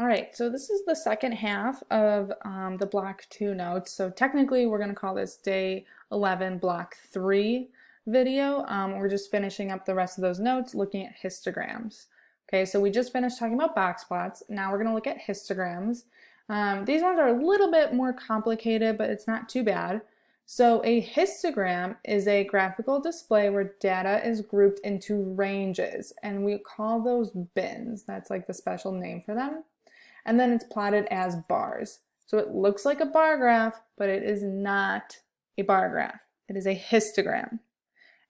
All right, so this is the second half of the block 2 notes. So technically we're going to call this day 11 block 3 video. We're just finishing up the rest of those notes looking at histograms. Okay, so we just finished talking about box plots. Now we're going to look at histograms. These ones are a little bit more complicated, but it's not too bad. So a histogram is a graphical display where data is grouped into ranges, and we call those bins. That's like the special name for them. And then it's plotted as bars. So it looks like a bar graph, but it is not a bar graph. It is a histogram.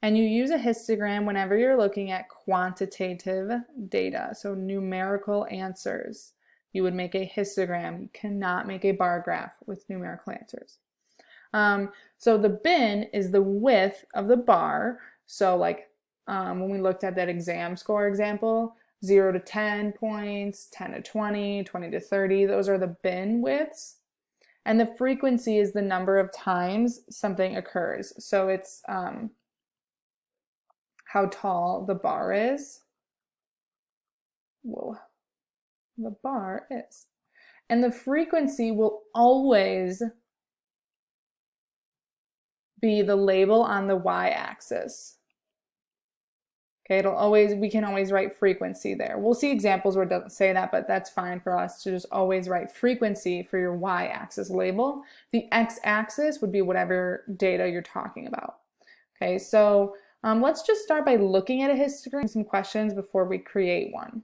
And you use a histogram whenever you're looking at quantitative data, so numerical answers. You would make a histogram. You cannot make a bar graph with numerical answers. So the bin is the width of the bar. So like when we looked at that exam score example, 0 to 10 points, 10 to 20, 20 to 30, those are the bin widths. And the frequency is the number of times something occurs. So it's how tall the bar is. Whoa, the bar is. And the frequency will always be the label on the y-axis. Okay, we can always write frequency there. We'll see examples where it doesn't say that, but that's fine for us to just always write frequency for your y-axis label. The x-axis would be whatever data you're talking about. Okay, so let's just start by looking at a histogram, some questions before we create one.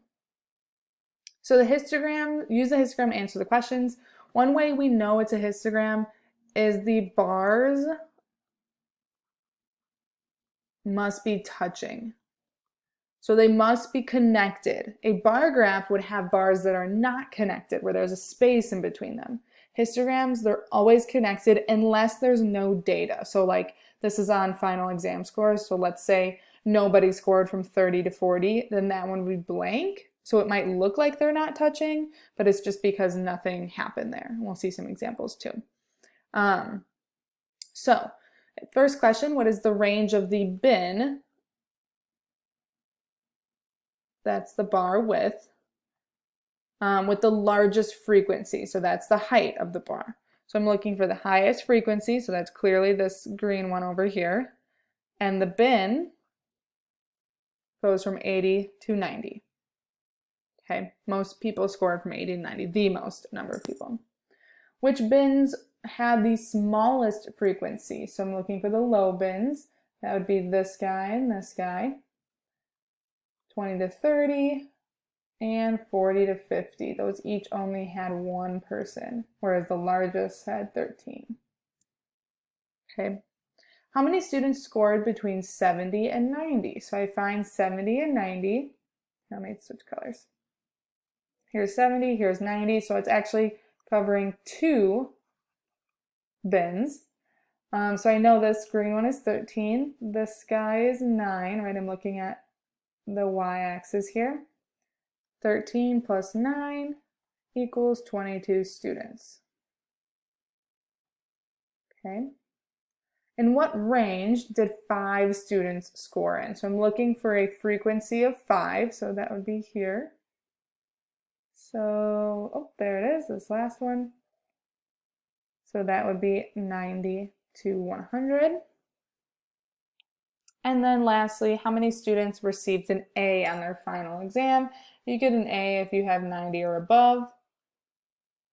So the histogram, use the histogram to answer the questions. One way we know it's a histogram is the bars must be touching. So they must be connected. A bar graph would have bars that are not connected, where there's a space in between them. Histograms, they're always connected unless there's no data. So like this is on final exam scores. So let's say nobody scored from 30 to 40, then that one would be blank. So it might look like they're not touching, but it's just because nothing happened there. We'll see some examples too. So first question, what is the range of the bin? That's the bar width with the largest frequency. So that's the height of the bar. So I'm looking for the highest frequency. So that's clearly this green one over here. And the bin goes from 80 to 90. Okay, most people scored from 80 to 90, the most number of people. Which bins have the smallest frequency? So I'm looking for the low bins. That would be this guy and this guy. 20 to 30 and 40 to 50. Those each only had one person, whereas the largest had 13. Okay. How many students scored between 70 and 90? So I find 70 and 90. Let me switch colors. Here's 70, here's 90. So it's actually covering two bins. So I know this green one is 13. This guy is 9, right? I'm looking at the y-axis here. 13 plus 9 equals 22 students. Okay. In what range did 5 students score in? So I'm looking for a frequency of 5, so that would be here. So, oh, there it is, this last one. So that would be 90 to 100. And then lastly, how many students received an A on their final exam? You get an A if you have 90 or above.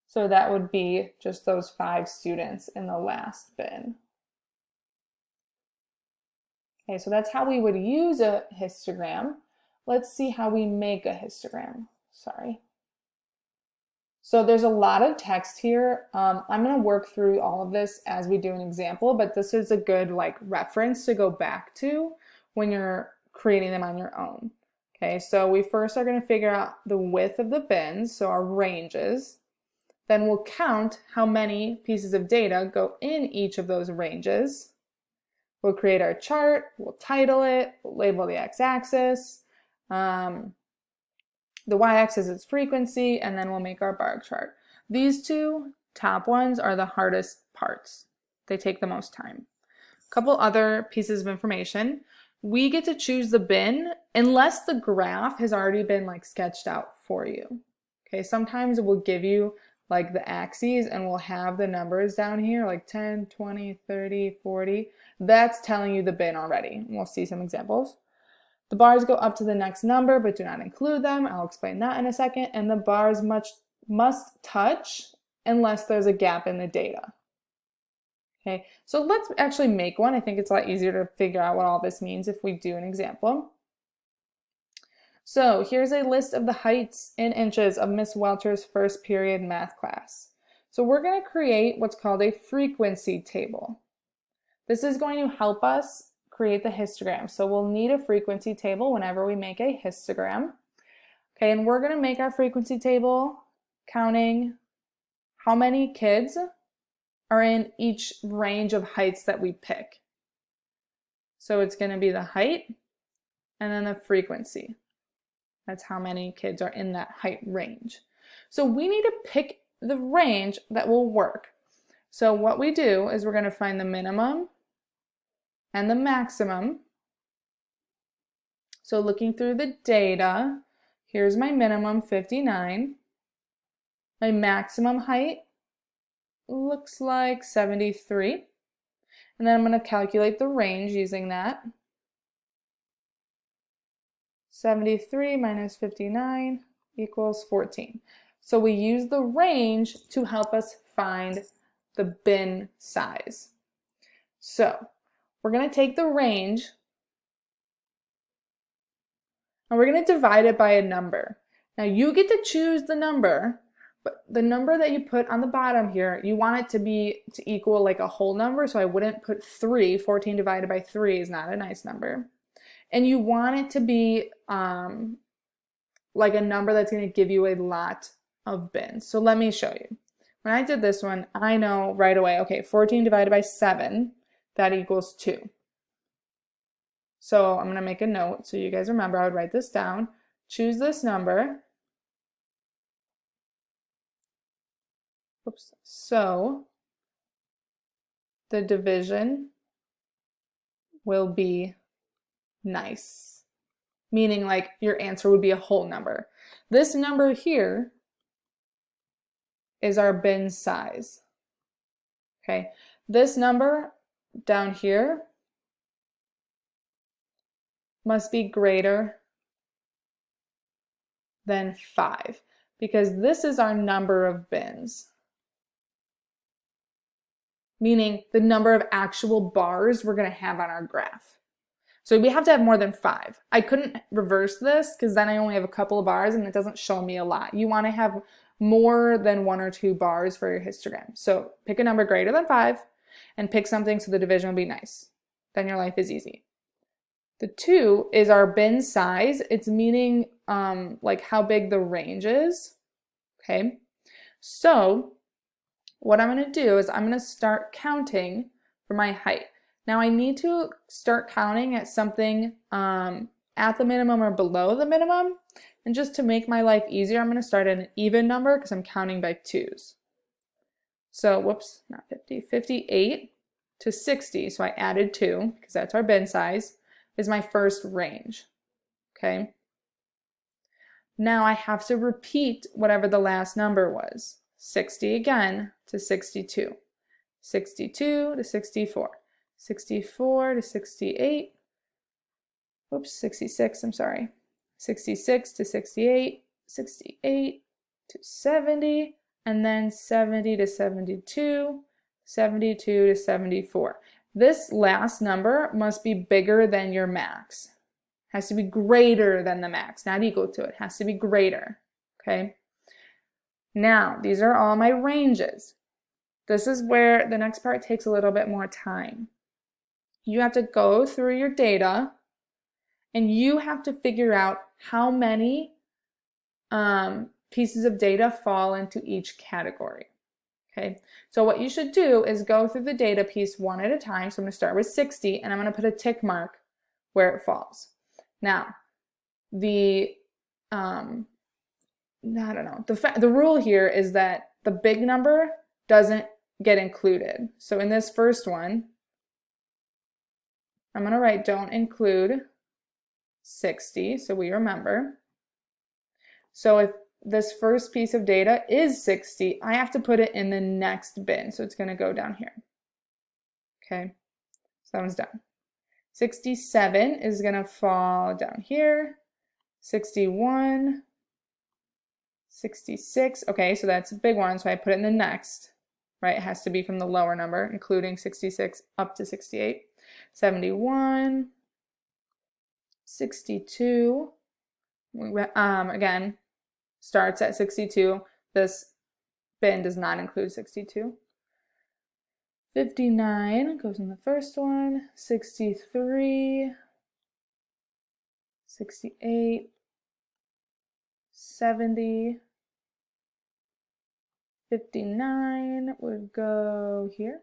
So that would be just those 5 students in the last bin. Okay, so that's how we would use a histogram. Let's see how we make a histogram. Sorry. So there's a lot of text here. I'm going to work through all of this as we do an example, but this is a good reference to go back to when you're creating them on your own. Okay, so we first are going to figure out the width of the bins, so our ranges. Then we'll count how many pieces of data go in each of those ranges. We'll create our chart, we'll title it, we'll label the x-axis. The y-axis is frequency, and then we'll make our bar chart. These two top ones are the hardest parts. They take the most time. A couple other pieces of information. We get to choose the bin unless the graph has already been sketched out for you. Okay, sometimes it will give you like the axes and we'll have the numbers down here like 10, 20, 30, 40. That's telling you the bin already. We'll see some examples. The bars go up to the next number but do not include them. I'll explain that in a second. And the bars must touch unless there's a gap in the data. Okay, so let's actually make one. I think it's a lot easier to figure out what all this means if we do an example. So here's a list of the heights in inches of Miss Welcher's first period math class. So we're going to create what's called a frequency table. This is going to help us create the histogram. So we'll need a frequency table whenever we make a histogram. Okay, and we're going to make our frequency table counting how many kids are in each range of heights that we pick. So it's going to be the height and then the frequency. That's how many kids are in that height range. So we need to pick the range that will work. So what we do is we're going to find the minimum and the maximum. So looking through the data, here's my minimum, 59. My maximum height looks like 73. And then I'm going to calculate the range using that. 73 minus 59 equals 14. So we use the range to help us find the bin size. So we're going to take the range and we're going to divide it by a number. Now you get to choose the number, but the number that you put on the bottom here, you want it to equal like a whole number. So I wouldn't put 3. 14 divided by 3 is not a nice number. And you want it to be like a number that's going to give you a lot of bins. So let me show you. When I did this one, I know right away, okay, 14 divided by 7, that equals 2. So I'm going to make a note so you guys remember. I would write this down. Choose this number. Oops. So the division will be nice, meaning like your answer would be a whole number. This number here is our bin size. Okay, this number down here must be greater than 5 because this is our number of bins, meaning the number of actual bars we're going to have on our graph. So we have to have more than 5. I couldn't reverse this because then I only have a couple of bars and it doesn't show me a lot. You want to have more than 1 or 2 bars for your histogram. So pick a number greater than 5 and pick something so the division will be nice. Then your life is easy. The 2 is our bin size. It's meaning like how big the range is. Okay. So what I'm going to do is I'm going to start counting for my height. Now I need to start counting at something at the minimum or below the minimum. And just to make my life easier, I'm going to start at an even number because I'm counting by 2s. So, whoops, not 50, 58 to 60. So I added 2 because that's our bin size, is my first range. Okay. Now I have to repeat whatever the last number was. 60 again to 62. 62 to 64. 64 to 68, oops, 66, I'm sorry, 66 to 68, 68 to 70, and then 70 to 72, 72 to 74. This last number must be bigger than your max. Has to be greater than the max, not equal to it. Has to be greater, okay? Now, these are all my ranges. This is where the next part takes a little bit more time. You have to go through your data and you have to figure out how many pieces of data fall into each category. Okay, so what you should do is go through the data piece one at a time. So I'm going to start with 60 and I'm going to put a tick mark where it falls. Now, the rule here is that the big number doesn't get included. So in this first one, I'm going to write don't include 60, so we remember. So if this first piece of data is 60, I have to put it in the next bin. So it's going to go down here. Okay, so that one's done. 67 is going to fall down here. 61, 66. Okay, so that's a big one, so I put it in the next, right? It has to be from the lower number, including 66 up to 68. 71, 62. Again, starts at 62. This bin does not include 62. 59 goes in the first one. 63, 68, 70, 59 would go here.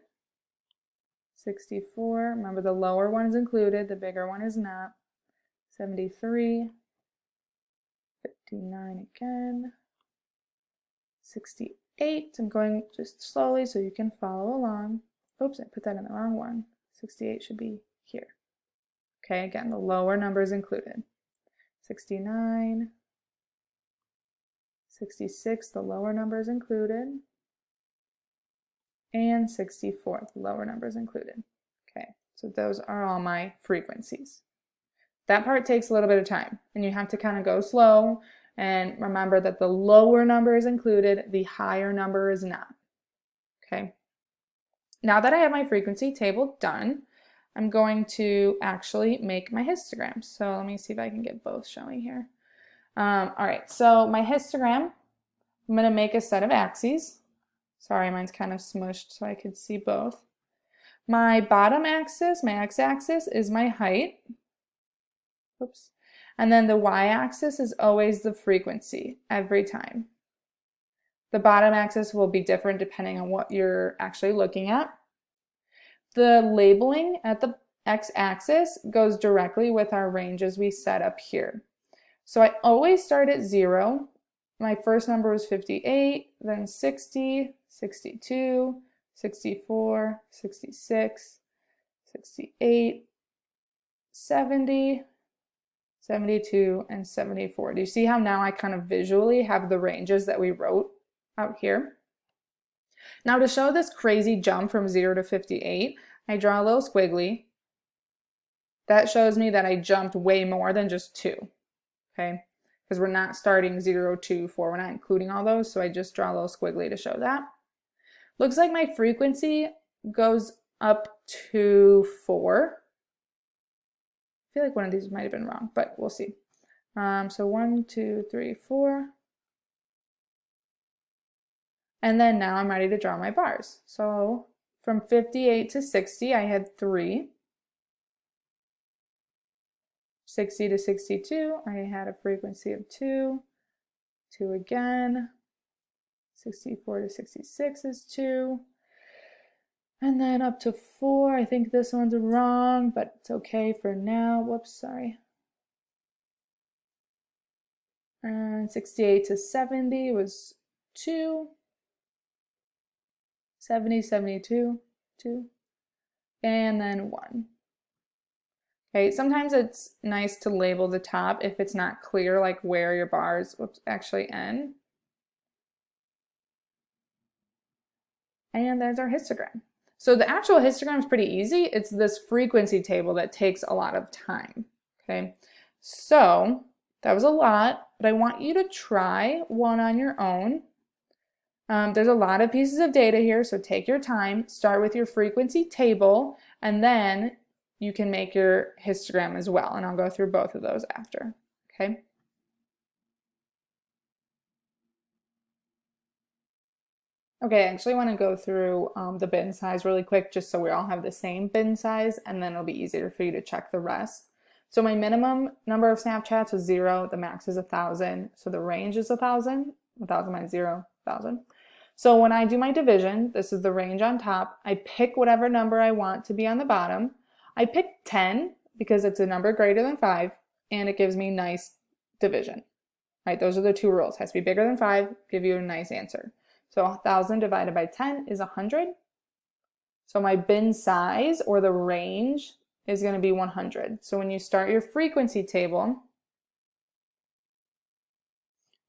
64, remember the lower one is included, the bigger one is not. 73, 59 again. 68, I'm going just slowly so you can follow along. Oops, I put that in the wrong one. 68 should be here. Okay, again, the lower number is included. 69, 66, the lower number is included. And 64, the lower number is included. Okay, so those are all my frequencies. That part takes a little bit of time, and you have to kind of go slow and remember that the lower number is included, the higher number is not. Okay, now that I have my frequency table done, I'm going to actually make my histograms. So let me see if I can get both showing here. All right, so my histogram, I'm going to make a set of axes. Sorry, mine's kind of smushed so I could see both. My bottom axis, my x-axis, is my height. Oops. And then the y-axis is always the frequency every time. The bottom axis will be different depending on what you're actually looking at. The labeling at the x-axis goes directly with our ranges we set up here. So I always start at 0. My first number was 58, then 60, 62, 64, 66, 68, 70, 72, and 74. Do you see how now I kind of visually have the ranges that we wrote out here? Now to show this crazy jump from 0 to 58, I draw a little squiggly. That shows me that I jumped way more than just 2, okay? Because we're not starting 0, 2, 4, we're not including all those, so I just draw a little squiggly to show that. Looks like my frequency goes up to 4. I feel like one of these might have been wrong, but we'll see. So 1, 2, 3, 4. And then now I'm ready to draw my bars. So from 58 to 60, I had 3. 60 to 62, I had a frequency of 2. 2 again. 64 to 66 is 2. And then up to 4, I think this one's wrong, but it's okay for now. Whoops, sorry. And 68 to 70 was 2. 70, 72, 2. And then 1. Okay, sometimes it's nice to label the top if it's not clear, like where your bars actually end. And there's our histogram. So the actual histogram is pretty easy. It's this frequency table that takes a lot of time, okay? So that was a lot, but I want you to try one on your own. There's a lot of pieces of data here, so take your time. Start with your frequency table, and then you can make your histogram as well, and I'll go through both of those after, okay? Okay, I actually want to go through the bin size really quick just so we all have the same bin size, and then it'll be easier for you to check the rest. So my minimum number of Snapchats was 0, the max is 1,000, so the range is 1,000, 1,000 minus 0, 1,000. So when I do my division, this is the range on top, I pick whatever number I want to be on the bottom. I pick 10 because it's a number greater than 5, and it gives me nice division, right? Those are the 2 rules. It has to be bigger than 5, give you a nice answer. So 1,000 divided by 10 is 100. So my bin size, or the range, is going to be 100. So when you start your frequency table,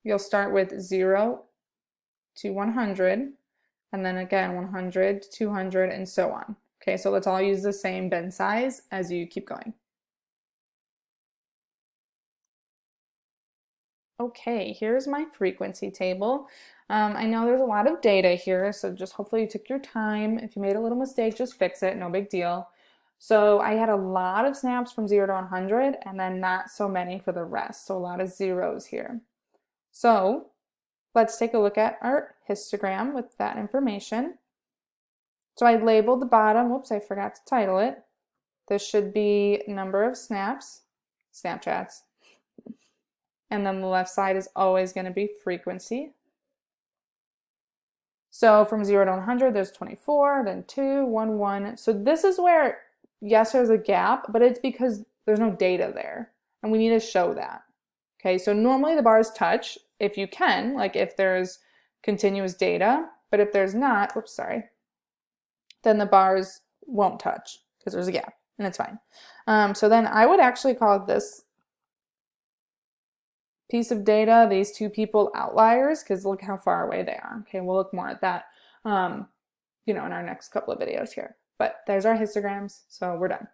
you'll start with 0 to 100, and then again 100, 200, and so on. Okay, so let's all use the same bin size as you keep going. Okay, here's my frequency table. I know there's a lot of data here, so just hopefully you took your time. If you made a little mistake, just fix it, no big deal. So I had a lot of snaps from 0 to 100, and then not so many for the rest, so a lot of zeros here. So let's take a look at our histogram with that information. So I labeled the bottom, whoops, I forgot to title it. This should be number of snaps, Snapchats. And then the left side is always going to be frequency. So from 0 to 100, there's 24, then 2, 1, 1. So this is where, yes, there's a gap, but it's because there's no data there. And we need to show that. Okay, so normally the bars touch if you can, like if there's continuous data, but if there's not, oops, sorry, then the bars won't touch because there's a gap, and it's fine. So then I would actually call this piece of data, these two people, outliers, because look how far away they are. Okay, we'll look more at that, in our next couple of videos here. But there's our histograms, so we're done.